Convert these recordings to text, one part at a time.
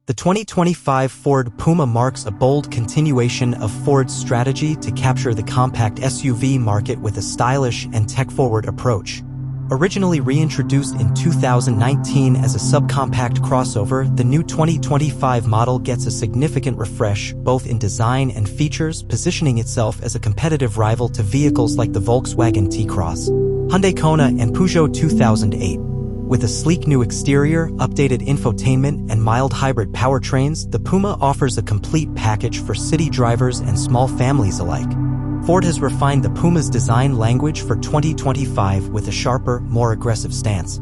The 2025 Ford Puma marks a bold continuation of Ford's strategy to capture the compact SUV market with a stylish and tech-forward approach. Originally reintroduced in 2019 as a subcompact crossover, the new 2025 model gets a significant refresh both in design and features, positioning itself as a competitive rival to vehicles like the Volkswagen T-Cross, Hyundai Kona, and Peugeot 2008. With a sleek new exterior, updated infotainment, and mild hybrid powertrains, the Puma offers a complete package for city drivers and small families alike. Ford has refined the Puma's design language for 2025 with a sharper, more aggressive stance.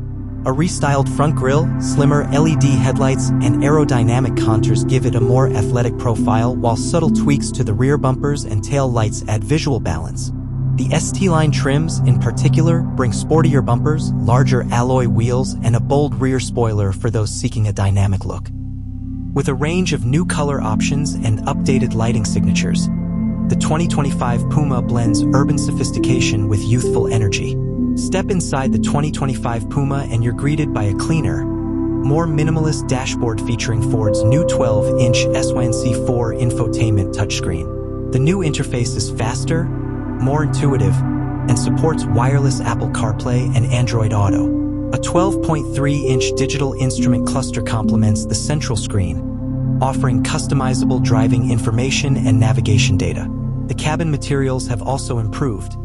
A restyled front grille, slimmer LED headlights, and aerodynamic contours give it a more athletic profile, while subtle tweaks to the rear bumpers and tail lights add visual balance. The ST-line trims, in particular, bring sportier bumpers, larger alloy wheels, and a bold rear spoiler for those seeking a dynamic look. With a range of new color options and updated lighting signatures, the 2025 Puma blends urban sophistication with youthful energy. Step inside the 2025 Puma and you're greeted by a cleaner, more minimalist dashboard featuring Ford's new 12-inch SYNC4 infotainment touchscreen. The new interface is faster, more intuitive, and supports wireless Apple CarPlay and Android Auto. A 12.3-inch digital instrument cluster complements the central screen, offering customizable driving information and navigation data. The cabin materials have also improved,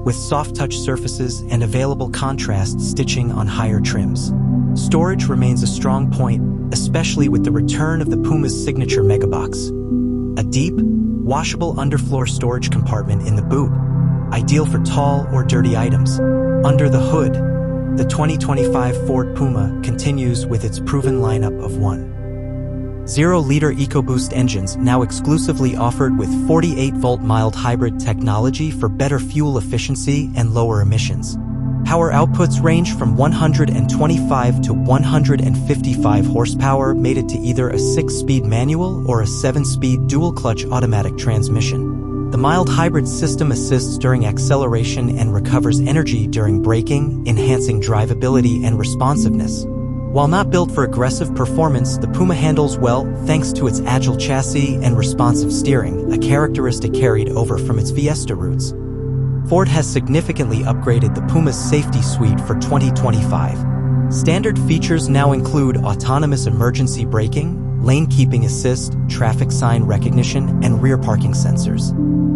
with soft-touch surfaces and available contrast stitching on higher trims. Storage remains a strong point, especially with the return of the Puma's signature Megabox. A deep, washable underfloor storage compartment in the boot, ideal for tall or dirty items. Under the hood, the 2025 Ford Puma continues with its proven lineup of 1.0-liter EcoBoost engines, now exclusively offered with 48-volt mild hybrid technology for better fuel efficiency and lower emissions. Power outputs range from 125 to 155 horsepower, mated to either a 6-speed manual or a 7-speed dual-clutch automatic transmission. The mild hybrid system assists during acceleration and recovers energy during braking, enhancing drivability and responsiveness. While not built for aggressive performance, the Puma handles well thanks to its agile chassis and responsive steering, a characteristic carried over from its Fiesta roots. Ford has significantly upgraded the Puma's safety suite for 2025. Standard features now include autonomous emergency braking, lane keeping assist, traffic sign recognition, and rear parking sensors.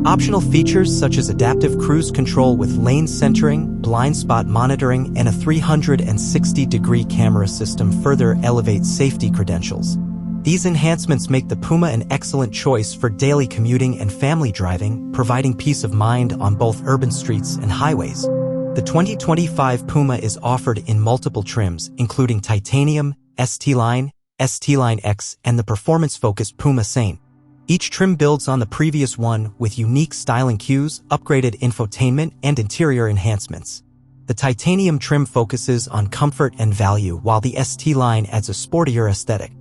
Optional features such as adaptive cruise control with lane centering, blind spot monitoring, and a 360-degree camera system further elevate safety credentials. These enhancements make the Puma an excellent choice for daily commuting and family driving, providing peace of mind on both urban streets and highways. The 2025 Puma is offered in multiple trims, including titanium, ST-Line, ST-Line X, and the performance-focused Puma Sane. Each trim builds on the previous one with unique styling cues, upgraded infotainment, and interior enhancements. The titanium trim focuses on comfort and value, while the ST-Line adds a sportier aesthetic.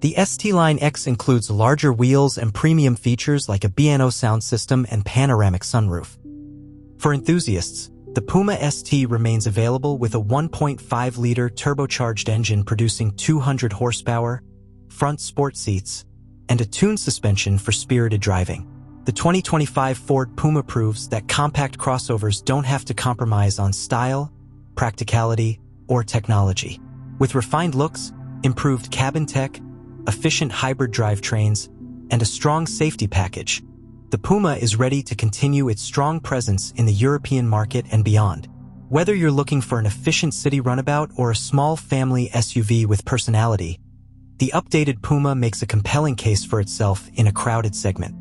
The ST-Line X includes larger wheels and premium features like a B&O sound system and panoramic sunroof. For enthusiasts, the Puma ST remains available with a 1.5-liter turbocharged engine producing 200 horsepower, front sport seats, and a tuned suspension for spirited driving. The 2025 Ford Puma proves that compact crossovers don't have to compromise on style, practicality, or technology. With refined looks, improved cabin tech, efficient hybrid drivetrains, and a strong safety package, the Puma is ready to continue its strong presence in the European market and beyond. Whether you're looking for an efficient city runabout or a small family SUV with personality, the updated Puma makes a compelling case for itself in a crowded segment.